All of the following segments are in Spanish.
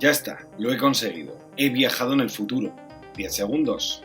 Ya está, lo he conseguido. He viajado en el futuro. 10 segundos.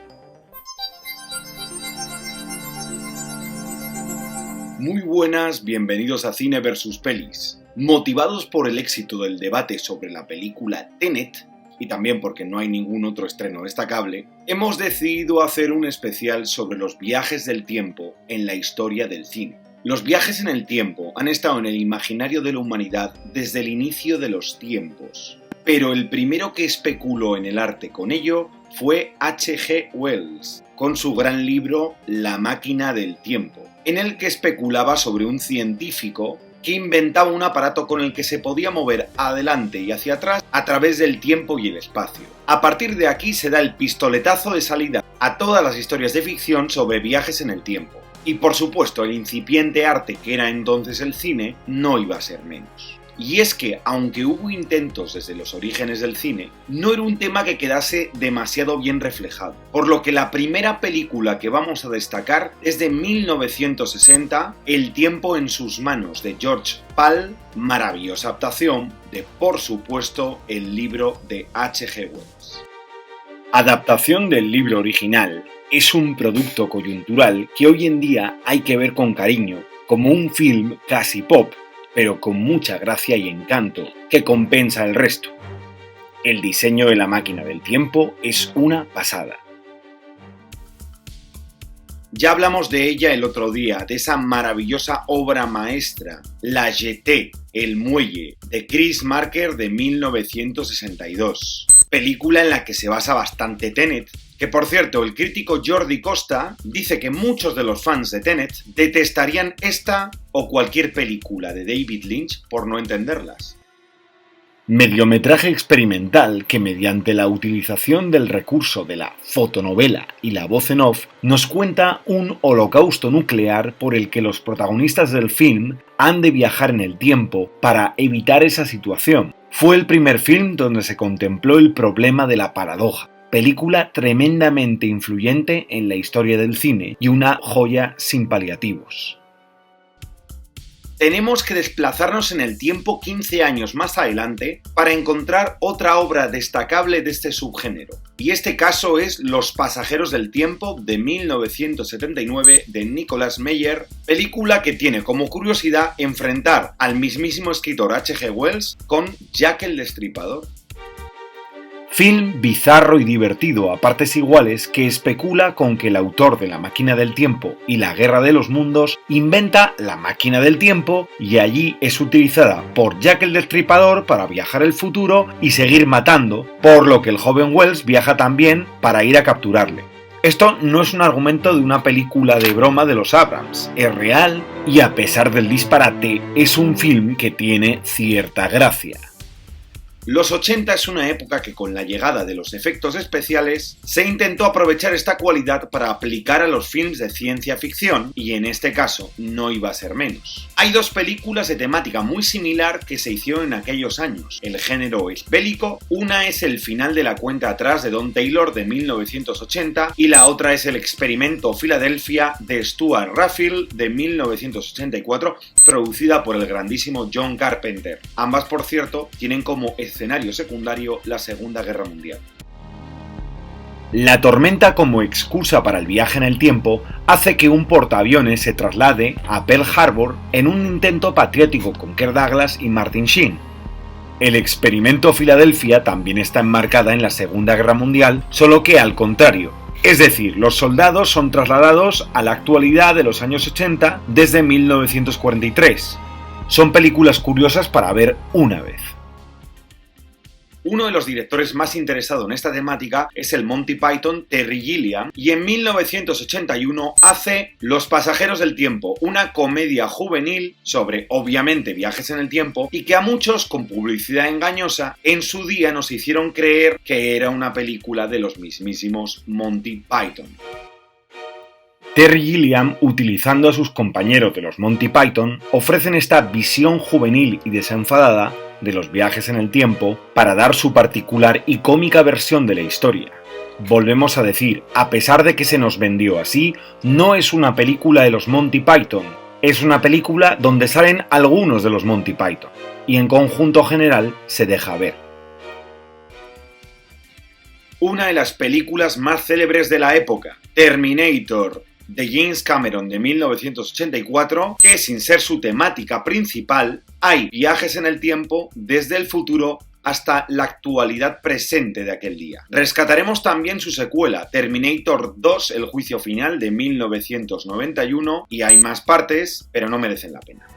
Muy buenas, bienvenidos a Cine vs Pelis. Motivados por el éxito del debate sobre la película Tenet, y también porque no hay ningún otro estreno destacable, hemos decidido hacer un especial sobre los viajes del tiempo en la historia del cine. Los viajes en el tiempo han estado en el imaginario de la humanidad desde el inicio de los tiempos. Pero el primero que especuló en el arte con ello fue H.G. Wells, con su gran libro La máquina del tiempo, en el que especulaba sobre un científico que inventaba un aparato con el que se podía mover adelante y hacia atrás a través del tiempo y el espacio. A partir de aquí se da el pistoletazo de salida a todas las historias de ficción sobre viajes en el tiempo. Y por supuesto, el incipiente arte que era entonces el cine no iba a ser menos. Y es que, aunque hubo intentos desde los orígenes del cine, no era un tema que quedase demasiado bien reflejado, por lo que la primera película que vamos a destacar es de 1960, El tiempo en sus manos, de George Pal, maravillosa adaptación de, por supuesto, el libro de H.G. Wells. Adaptación del libro original es un producto coyuntural que hoy en día hay que ver con cariño, como un film casi pop, pero con mucha gracia y encanto, que compensa el resto. El diseño de la máquina del tiempo es una pasada. Ya hablamos de ella el otro día, de esa maravillosa obra maestra, La Jetée, El Muelle, de Chris Marker de 1962. Película en la que se basa bastante Tenet, que por cierto el crítico Jordi Costa dice que muchos de los fans de Tenet detestarían esta o cualquier película de David Lynch por no entenderlas. Mediometraje experimental que mediante la utilización del recurso de la fotonovela y la voz en off nos cuenta un holocausto nuclear por el que los protagonistas del film han de viajar en el tiempo para evitar esa situación. Fue el primer film donde se contempló el problema de la paradoja. Película tremendamente influyente en la historia del cine y una joya sin paliativos. Tenemos que desplazarnos en el tiempo 15 años más adelante para encontrar otra obra destacable de este subgénero, y este caso es Los pasajeros del tiempo de 1979 de Nicholas Meyer, película que tiene como curiosidad enfrentar al mismísimo escritor H.G. Wells con Jack el Destripador. Film bizarro y divertido a partes iguales que especula con que el autor de La máquina del tiempo y La guerra de los mundos inventa la máquina del tiempo y allí es utilizada por Jack el Destripador para viajar al futuro y seguir matando, por lo que el joven Wells viaja también para ir a capturarle. Esto no es un argumento de una película de broma de los Abrams, es real y a pesar del disparate es un film que tiene cierta gracia. Los 80 es una época que con la llegada de los efectos especiales se intentó aprovechar esta cualidad para aplicar a los films de ciencia ficción y en este caso no iba a ser menos. Hay dos películas de temática muy similar que se hicieron en aquellos años. El género es bélico, una es El final de la cuenta atrás de Don Taylor de 1980 y la otra es El experimento Filadelfia de Stuart Raffield de 1984, producida por el grandísimo John Carpenter. Ambas, por cierto, tienen como escenario secundario la Segunda Guerra Mundial. La tormenta como excusa para el viaje en el tiempo hace que un portaaviones se traslade a Pearl Harbor en un intento patriótico con Kirk Douglas y Martin Sheen. El experimento Filadelfia también está enmarcada en la Segunda Guerra Mundial, solo que al contrario. Es decir, los soldados son trasladados a la actualidad de los años 80 desde 1943. Son películas curiosas para ver una vez. Uno de los directores más interesados en esta temática es el Monty Python Terry Gilliam y en 1981 hace Los pasajeros del tiempo, una comedia juvenil sobre, obviamente, viajes en el tiempo y que a muchos, con publicidad engañosa, en su día nos hicieron creer que era una película de los mismísimos Monty Python. Terry Gilliam, utilizando a sus compañeros de los Monty Python, ofrecen esta visión juvenil y desenfadada de los viajes en el tiempo para dar su particular y cómica versión de la historia. Volvemos a decir, a pesar de que se nos vendió así, no es una película de los Monty Python, es una película donde salen algunos de los Monty Python, y en conjunto general se deja ver. una de las películas más célebres de la época, Terminator, de James Cameron de 1984, que sin ser su temática principal, hay viajes en el tiempo desde el futuro hasta la actualidad presente de aquel día. Rescataremos también su secuela, Terminator 2, El juicio final, de 1991, y hay más partes, pero no merecen la pena.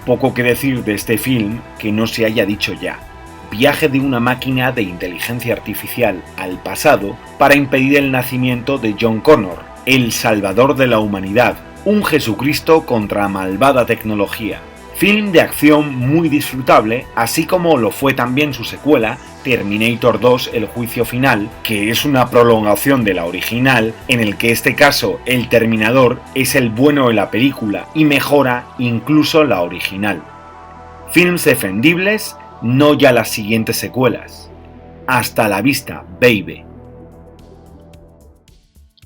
Poco que decir de este film que no se haya dicho ya. Viaje de una máquina de inteligencia artificial al pasado para impedir el nacimiento de John Connor, el salvador de la humanidad, un Jesucristo contra malvada tecnología. Film de acción muy disfrutable, así como lo fue también su secuela, Terminator 2, El juicio final, que es una prolongación de la original, en el que este caso el Terminador es el bueno de la película y mejora incluso la original. Films defendibles, no ya las siguientes secuelas. Hasta la vista, baby.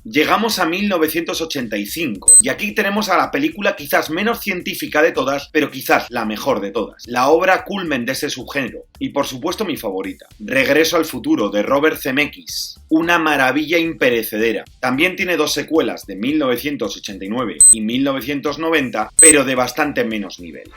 Llegamos a 1985 y aquí tenemos a la película quizás menos científica de todas, pero quizás la mejor de todas. La obra culmen de ese subgénero y por supuesto mi favorita, Regreso al futuro de Robert Zemeckis. Una maravilla imperecedera. También tiene dos secuelas de 1989 y 1990, pero de bastante menos nivel.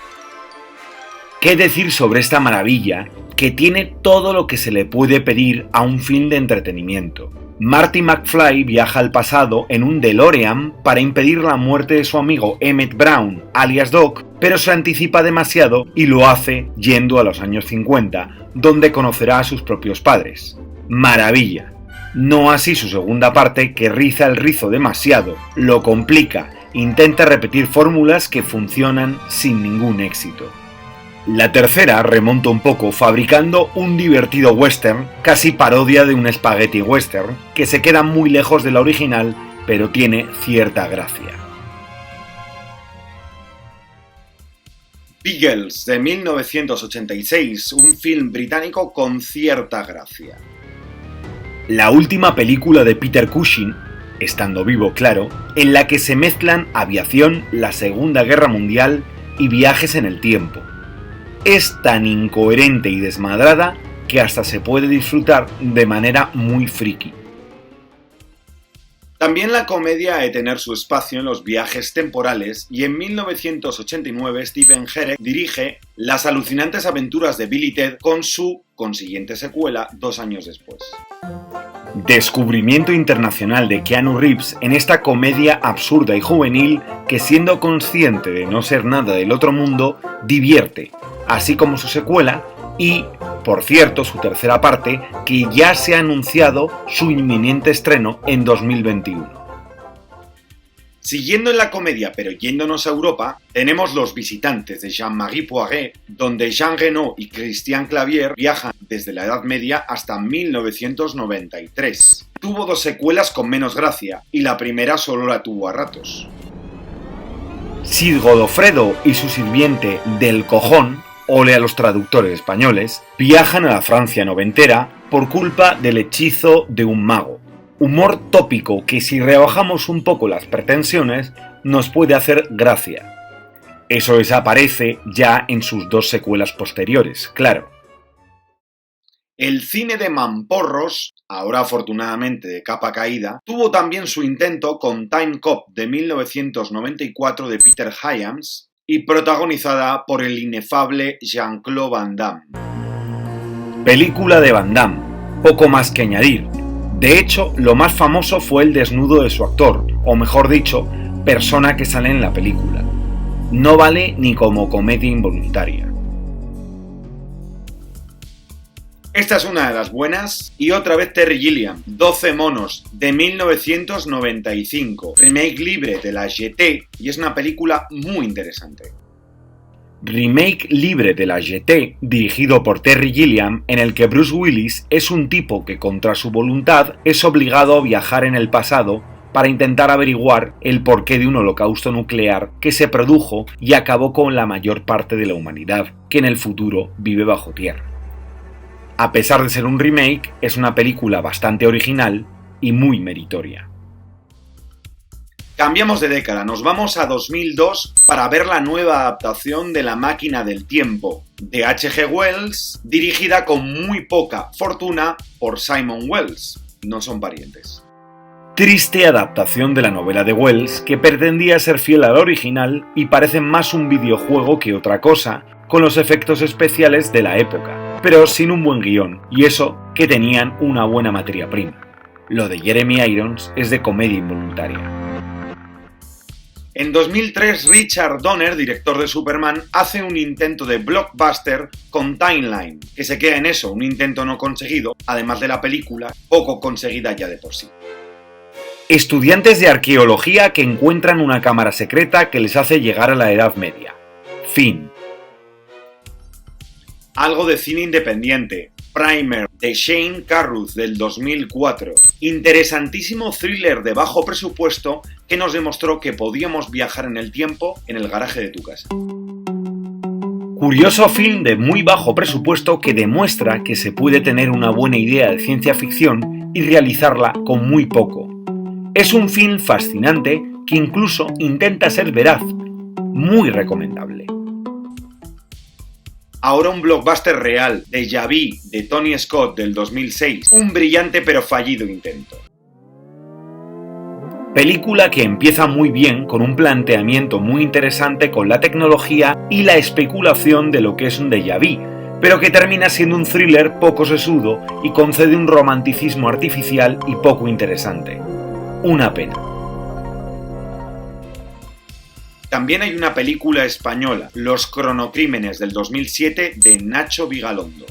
¿Qué decir sobre esta maravilla que tiene todo lo que se le puede pedir a un film de entretenimiento? Marty McFly viaja al pasado en un DeLorean para impedir la muerte de su amigo Emmett Brown, alias Doc, pero se anticipa demasiado y lo hace yendo a los años 50, donde conocerá a sus propios padres. Maravilla. No así su segunda parte, que riza el rizo demasiado, lo complica, intenta repetir fórmulas que funcionan sin ningún éxito. La tercera remonta un poco fabricando un divertido western, casi parodia de un spaghetti western, que se queda muy lejos de la original, pero tiene cierta gracia. Beagles, de 1986, un film británico con cierta gracia. La última película de Peter Cushing, estando vivo claro, en la que se mezclan aviación, la Segunda Guerra Mundial y viajes en el tiempo. Es tan incoherente y desmadrada que hasta se puede disfrutar de manera muy friki. También la comedia ha de tener su espacio en los viajes temporales y en 1989 Stephen Herek dirige Las alucinantes aventuras de Bill y Ted con su consiguiente secuela 2 años después. Descubrimiento internacional de Keanu Reeves en esta comedia absurda y juvenil que, siendo consciente de no ser nada del otro mundo, divierte, así como su secuela y, por cierto, su tercera parte, que ya se ha anunciado su inminente estreno en 2021. Siguiendo en la comedia, pero yéndonos a Europa, tenemos Los visitantes de Jean-Marie Poiret, donde Jean Reno y Christian Clavier viajan desde la Edad Media hasta 1993. Tuvo 2 secuelas con menos gracia, y la primera solo la tuvo a ratos. Sir Godofredo y su sirviente del cojón, ole a los traductores españoles, viajan a la Francia noventera por culpa del hechizo de un mago. Humor tópico que, si rebajamos un poco las pretensiones, nos puede hacer gracia. Eso desaparece ya en sus 2 secuelas posteriores, claro. El cine de mamporros, ahora afortunadamente de capa caída, tuvo también su intento con Time Cop de 1994 de Peter Hyams y protagonizada por el inefable Jean-Claude Van Damme. Película de Van Damme, poco más que añadir. De hecho, lo más famoso fue el desnudo de su actor, o mejor dicho, persona que sale en la película. No vale ni como comedia involuntaria. Esta es una de las buenas, y otra vez Terry Gilliam, 12 monos, de 1995, remake libre de la GT, y es una película muy interesante. Remake libre de la GT, dirigido por Terry Gilliam, en el que Bruce Willis es un tipo que contra su voluntad es obligado a viajar en el pasado para intentar averiguar el porqué de un holocausto nuclear que se produjo y acabó con la mayor parte de la humanidad, que en el futuro vive bajo tierra. A pesar de ser un remake, es una película bastante original y muy meritoria. Cambiamos de década, nos vamos a 2002 para ver la nueva adaptación de La máquina del tiempo, de H.G. Wells, dirigida con muy poca fortuna por Simon Wells. No son parientes. Triste adaptación de la novela de Wells que pretendía ser fiel al original y parece más un videojuego que otra cosa, con los efectos especiales de la época, pero sin un buen guión, y eso que tenían una buena materia prima. Lo de Jeremy Irons es de comedia involuntaria. En 2003, Richard Donner, director de Superman, hace un intento de blockbuster con Timeline, que se queda en eso, un intento no conseguido, además de la película, poco conseguida ya de por sí. Estudiantes de arqueología que encuentran una cámara secreta que les hace llegar a la Edad Media. Fin. Algo de cine independiente. Primer, de Shane Carruth, del 2004. Interesantísimo thriller de bajo presupuesto que nos demostró que podíamos viajar en el tiempo en el garaje de tu casa. Curioso film de muy bajo presupuesto que demuestra que se puede tener una buena idea de ciencia ficción y realizarla con muy poco. Es un film fascinante que incluso intenta ser veraz. Muy recomendable. Ahora un blockbuster real, Déjà Vu, de Tony Scott, del 2006. Un brillante pero fallido intento. Película que empieza muy bien con un planteamiento muy interesante con la tecnología y la especulación de lo que es un déjà vu, pero que termina siendo un thriller poco sesudo y concede un romanticismo artificial y poco interesante. Una pena. También hay una película española, Los cronocrímenes, del 2007, de Nacho Vigalondo.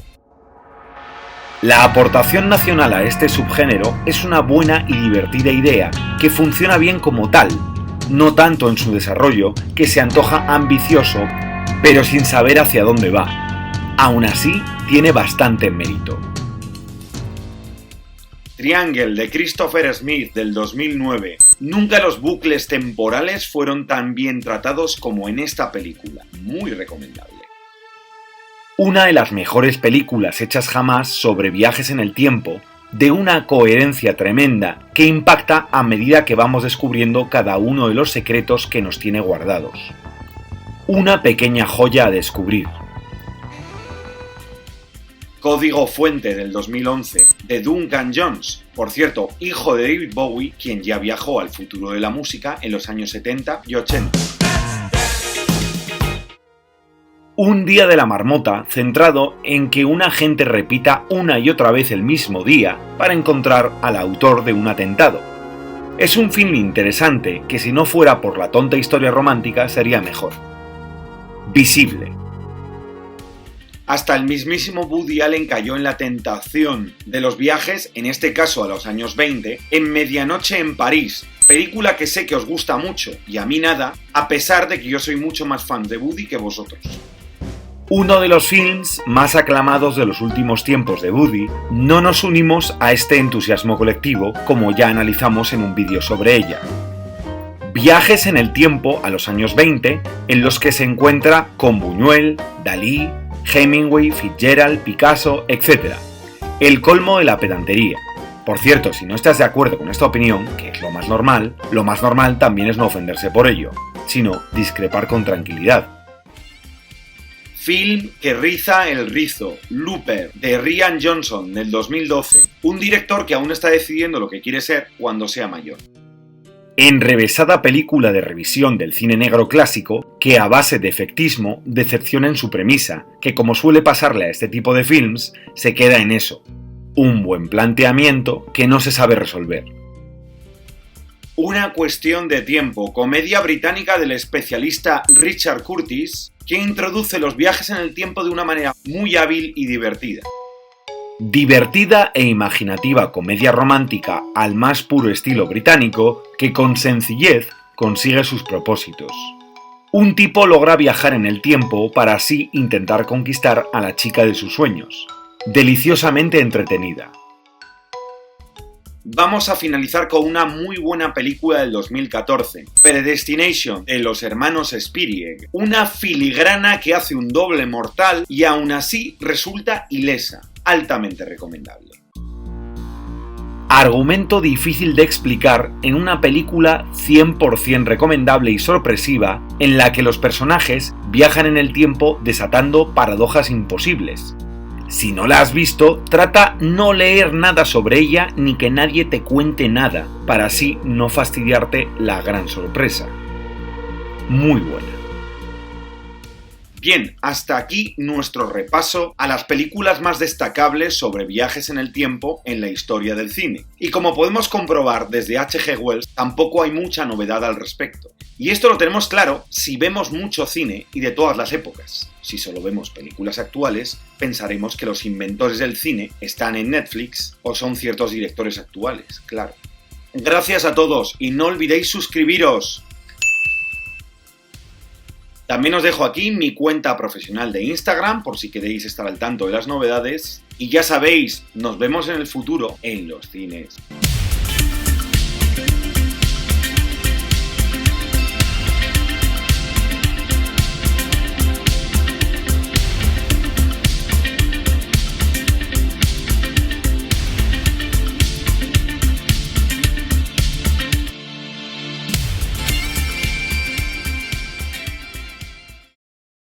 La aportación nacional a este subgénero es una buena y divertida idea que funciona bien como tal, no tanto en su desarrollo, que se antoja ambicioso, pero sin saber hacia dónde va. Aún así, tiene bastante mérito. Triangle, de Christopher Smith, del 2009. Nunca los bucles temporales fueron tan bien tratados como en esta película. Muy recomendable. Una de las mejores películas hechas jamás sobre viajes en el tiempo, de una coherencia tremenda que impacta a medida que vamos descubriendo cada uno de los secretos que nos tiene guardados. Una pequeña joya a descubrir. Código Fuente, del 2011, de Duncan Jones, por cierto, hijo de David Bowie, quien ya viajó al futuro de la música en los años 70 y 80. Un día de la marmota centrado en que un agente repita una y otra vez el mismo día para encontrar al autor de un atentado. Es un film interesante que si no fuera por la tonta historia romántica sería mejor. Visible. Hasta el mismísimo Woody Allen cayó en la tentación de los viajes, en este caso a los años 20, en Medianoche en París, película que sé que os gusta mucho y a mí nada, a pesar de que yo soy mucho más fan de Woody que vosotros. Uno de los films más aclamados de los últimos tiempos de Woody, no nos unimos a este entusiasmo colectivo como ya analizamos en un vídeo sobre ella. Viajes en el tiempo a los años 20, en los que se encuentra con Buñuel, Dalí, Hemingway, Fitzgerald, Picasso, etc. El colmo de la pedantería. Por cierto, si no estás de acuerdo con esta opinión, que es lo más normal también es no ofenderse por ello, sino discrepar con tranquilidad. Film que riza el rizo, Looper, de Rian Johnson, del 2012. Un director que aún está decidiendo lo que quiere ser cuando sea mayor. Enrevesada película de revisión del cine negro clásico que a base de efectismo decepciona en su premisa, que como suele pasarle a este tipo de films, se queda en eso. Un buen planteamiento que no se sabe resolver. Una cuestión de tiempo, comedia británica del especialista Richard Curtis, que introduce los viajes en el tiempo de una manera muy hábil y divertida. Divertida e imaginativa comedia romántica al más puro estilo británico que con sencillez consigue sus propósitos. Un tipo logra viajar en el tiempo para así intentar conquistar a la chica de sus sueños. Deliciosamente entretenida. Vamos a finalizar con una muy buena película del 2014, Predestination, de los hermanos Spierig. Una filigrana que hace un doble mortal y aún así resulta ilesa. Altamente recomendable. Argumento difícil de explicar en una película 100% recomendable y sorpresiva en la que los personajes viajan en el tiempo desatando paradojas imposibles. Si no la has visto, trata no leer nada sobre ella ni que nadie te cuente nada, para así no fastidiarte la gran sorpresa. Muy buena. Bien, hasta aquí nuestro repaso a las películas más destacables sobre viajes en el tiempo en la historia del cine. Y como podemos comprobar desde H.G. Wells, tampoco hay mucha novedad al respecto. Y esto lo tenemos claro si vemos mucho cine y de todas las épocas. Si solo vemos películas actuales, pensaremos que los inventores del cine están en Netflix o son ciertos directores actuales, claro. Gracias a todos y no olvidéis suscribiros. También os dejo aquí mi cuenta profesional de Instagram por si queréis estar al tanto de las novedades. Y ya sabéis, nos vemos en el futuro en los cines.